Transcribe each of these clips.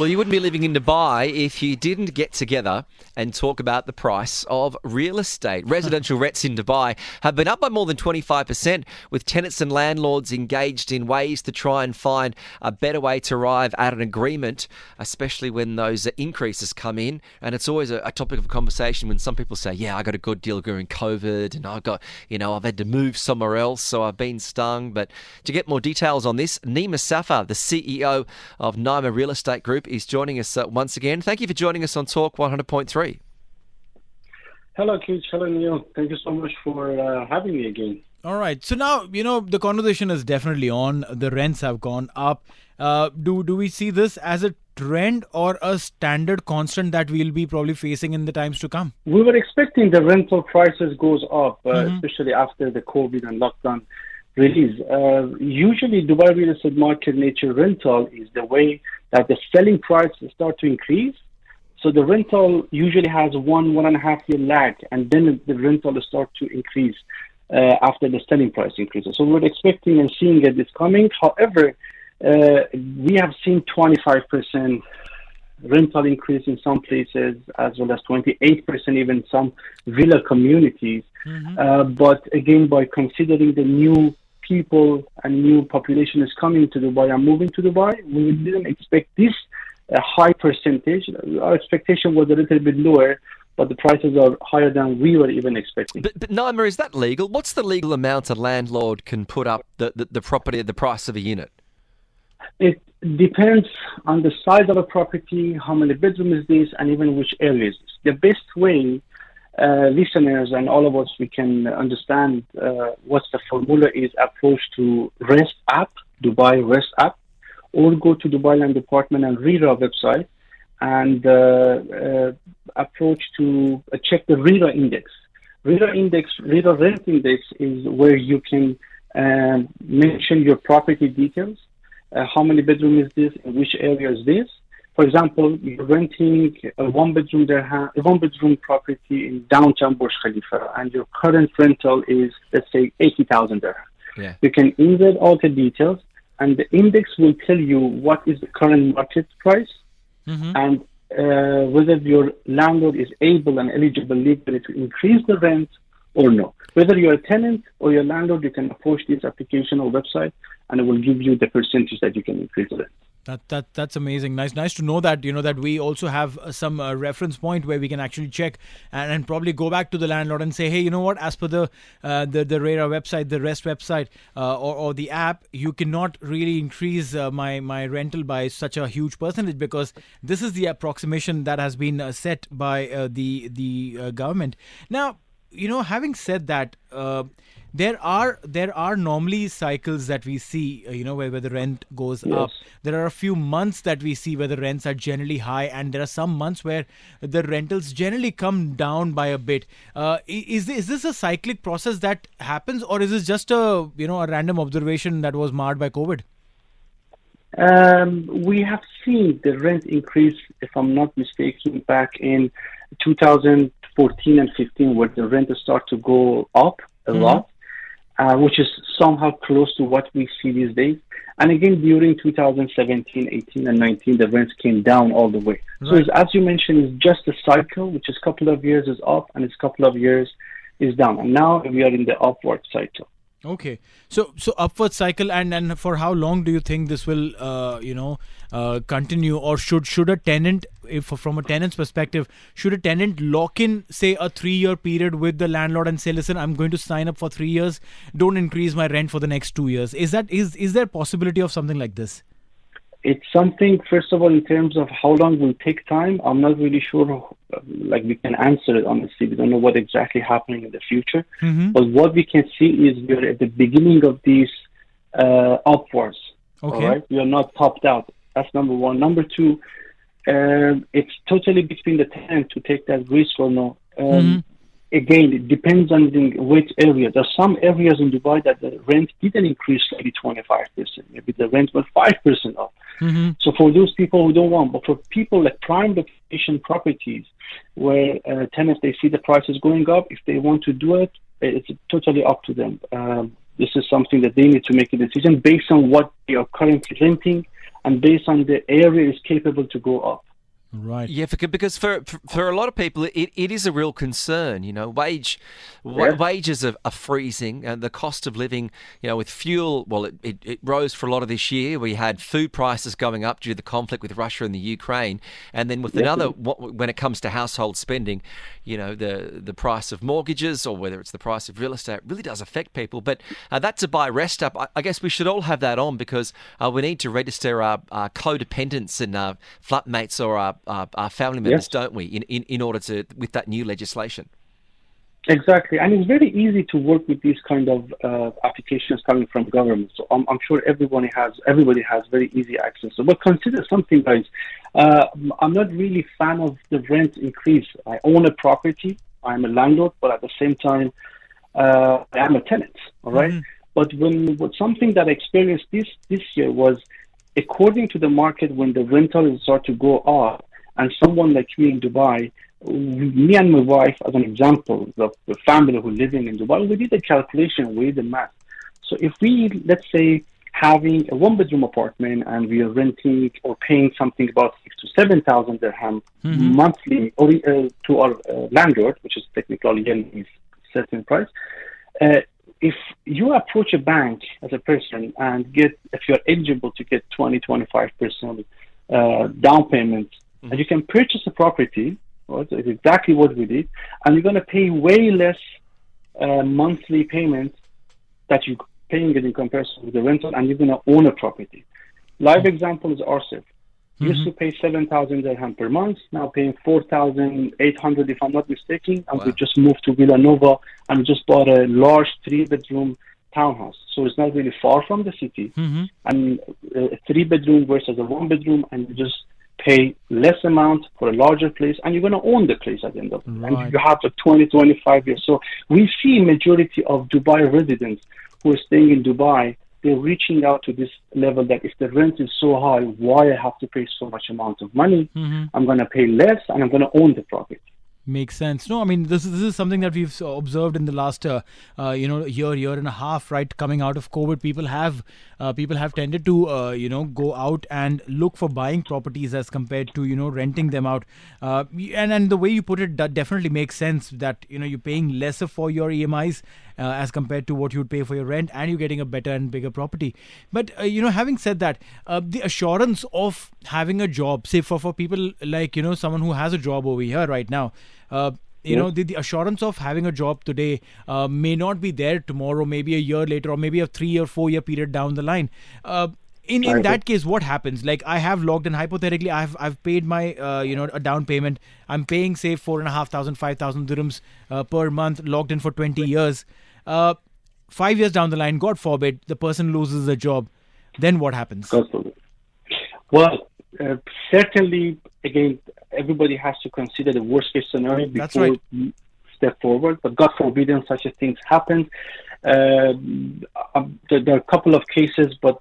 Well, you wouldn't be living in Dubai if you didn't get together and talk about the price of real estate. Residential rents in Dubai have been up by more than 25%, with tenants and landlords engaged in ways to try and find a better way to arrive at an agreement, especially when those increases come in. And it's always a topic of conversation when some people say, yeah, I got a good deal during COVID and I've had to move somewhere else, so I've been stung. But to get more details on this, Nima Safa, the CEO of Nima Real Estate Group, is joining us once again. Thank you for joining us on Talk 100.3. Hello, Keith. Hello, Neil. Thank you so much for having me again. All right. So now, the conversation is definitely on. The rents have gone up. Do we see this as a trend or a standard constant that we'll be probably facing in the times to come? We were expecting the rental prices goes up, especially after the COVID and lockdown release. Usually, Dubai real estate market nature rental is the way that the selling prices start to increase. So the rental usually has 1.5 year lag, and then the rental start to increase after the selling price increases. So we're expecting and seeing this coming. However, we have seen 25% rental increase in some places, as well as 28% even some villa communities. But again, by considering the new people and new population is coming to Dubai and moving to Dubai, we didn't expect this high percentage. Our expectation was a little bit lower, but the prices are higher than we were even expecting. But Nima, is that legal? What's the legal amount a landlord can put up the property, the price of a unit? It depends on the size of a property, how many bedrooms is this, and even which area is this. The best way listeners and all of us, we can understand what's the formula is approach to REST app, Dubai REST app, or go to Dubai Land Department and RERA website and approach to check the RERA index. RERA rent index is where you can mention your property details. How many bedroom is this? In which area is this? For example, you're renting a one-bedroom property in downtown Burj Khalifa, and your current rental is, let's say, 80,000 dirham. Yeah. You can insert all the details, and the index will tell you what is the current market price, and whether your landlord is able and eligible legally to increase the rent or no. Whether you're a tenant or your landlord, you can approach this application or website, and it will give you the percentage that you can increase the rent. That's amazing. Nice to know that that we also have some reference point where we can actually check and probably go back to the landlord and say, hey, you know what? As per the RERA website, the REST website, or the app, you cannot really increase my rental by such a huge percentage because this is the approximation that has been set by the government. Now, having said that, there are normally cycles that we see, where the rent goes up. There are a few months that we see where the rents are generally high, and there are some months where the rentals generally come down by a bit. Is this a cyclic process that happens, or is this just a random observation that was marred by COVID? We have seen the rent increase, if I'm not mistaken, back in 2014 and 15, where the rent start to go up a lot, which is somehow close to what we see these days. And again, during 2017, 18, and 19, the rents came down all the way. Right. So as you mentioned, it's just a cycle, which is a couple of years is up and it's a couple of years is down. And now we are in the upward cycle. Okay, so upward cycle, and for how long do you think this will continue, or should a tenant, if from a tenant's perspective, should a tenant lock in, say, a 3-year period with the landlord and say, listen, I'm going to sign up for 3 years, don't increase my rent for the next 2 years? Is there possibility of something like this? It's something, first of all, in terms of how long will take time, I'm not really sure, we can answer it honestly. We don't know what exactly happening in the future. But what we can see is we're at the beginning of these upwards. Okay. All right? We are not topped out. That's number one. Number two, it's totally between the tenant to take that risk or no. Again, it depends on which area. There are some areas in Dubai that the rent didn't increase maybe 25%. Maybe the rent was 5% up. So for those people who don't want, but for people like prime location properties where tenants, they see the prices going up, if they want to do it, it's totally up to them. This is something that they need to make a decision based on what they are currently renting and based on the area is capable to go up. Right. Yeah, because for a lot of people, it is a real concern. Wages are freezing, and the cost of living, with fuel, well, it rose for a lot of this year. We had food prices going up due to the conflict with Russia and the Ukraine, and then with when it comes to household spending, the price of mortgages or whether it's the price of real estate really does affect people. But that Dubai rest up, I guess we should all have that on because we need to register our codependents and flatmates or our family members, don't we, in order to, with that new legislation? Exactly, and it's very easy to work with these kind of applications coming from government. So I'm sure everybody has very easy access. So, but consider something, guys. I'm not really fan of the rent increase. I own a property. I'm a landlord, but at the same time, I am a tenant. All right. But something that I experienced this year was, according to the market, when the rental start to go up, and someone like me in Dubai, me and my wife, as an example, the family who living in Dubai, we did a calculation, we did the math. So if we, let's say, having a one-bedroom apartment and we are renting or paying something about 6,000 to 7,000 dirham monthly or, to our landlord, which is technically a certain price, if you approach a bank as a person and if you're eligible to get 20-25% down payment, and you can purchase a property, right? It's exactly what we did, and you're going to pay way less monthly payment that you're paying it in comparison with the rental, and you're going to own a property. Live example is ourselves. Used to pay 7,000 dirham per month, now paying 4,800 if I'm not mistaken, and we just moved to Villanova and just bought a large 3-bedroom townhouse. So it's not really far from the city, and a 3-bedroom versus a 1-bedroom, and you just pay less amount for a larger place, and you're going to own the place at the end of it. Right. And you have the 20-25 years. So we see majority of Dubai residents who are staying in Dubai, they're reaching out to this level that if the rent is so high, why I have to pay so much amount of money? I'm going to pay less, and I'm going to own the property. Makes sense. No, I mean, this is something that we've observed in the last year and a half, right? Coming out of COVID, people have tended to go out and look for buying properties as compared to renting them out. And the way you put it, that definitely makes sense. That you're paying lesser for your EMIs as compared to what you'd pay for your rent, and you're getting a better and bigger property. But having said that, the assurance of having a job, say for people like someone who has a job over here right now. The assurance of having a job today may not be there tomorrow, maybe a year later, or maybe a 3 or 4 year period down the line. In that case, what happens? Like, I have logged in, hypothetically, I've paid my a down payment. I'm paying, say, 4,500, 5,000 dirhams per month, logged in for 20 years. 5 years down the line, God forbid, the person loses the job. Then what happens? God forbid. Well, certainly, again, everybody has to consider the worst case scenario before you step forward. But God forbid, such a things happen. There are a couple of cases, but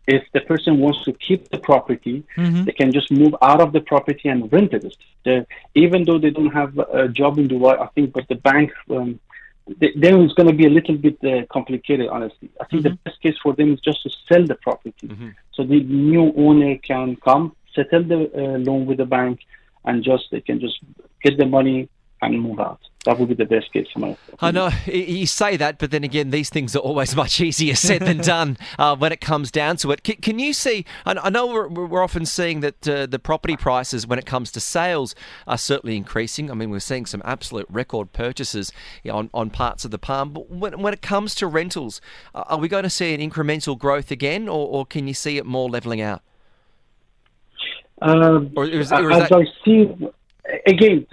if the person wants to keep the property, they can just move out of the property and rent it. Even though they don't have a job in Dubai, I think, but the bank, then it's going to be a little bit complicated, honestly. I think the best case for them is just to sell the property. So the new owner can come, settle the loan with the bank, and they can just get the money and move out. That would be the best case scenario. I know you say that, but then again, these things are always much easier said than done when it comes down to it. Can you see? I know we're often seeing that the property prices, when it comes to sales, are certainly increasing. I mean, we're seeing some absolute record purchases on parts of the Palm. But when it comes to rentals, are we going to see an incremental growth again, or can you see it more levelling out? I see, again,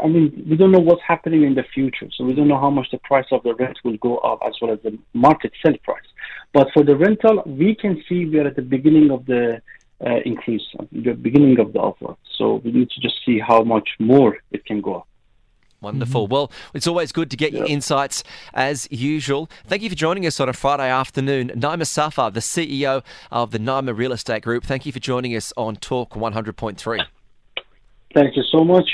I mean, we don't know what's happening in the future, so we don't know how much the price of the rent will go up as well as the market sell price. But for the rental, we can see we are at the beginning of the increase, the beginning of the offer. So we need to just see how much more it can go up. Wonderful. Well, it's always good to get your insights as usual. Thank you for joining us on a Friday afternoon. Nima Safa, the CEO of the Nima Real Estate Group. Thank you for joining us on Talk 100.3. Thank you so much.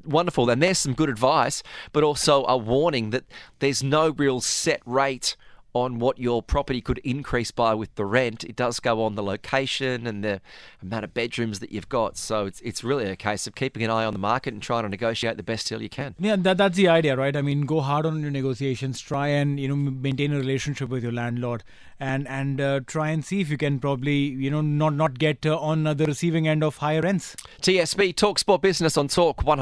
Wonderful. And there's some good advice, but also a warning that there's no real set rate on what your property could increase by with the rent. It does go on the location and the amount of bedrooms that you've got. So it's really a case of keeping an eye on the market and trying to negotiate the best deal you can. Yeah, that's the idea, right? I mean, go hard on your negotiations. Try and maintain a relationship with your landlord, and try and see if you can probably not get on the receiving end of higher rents. TSB Talk Sport Business on Talk 100.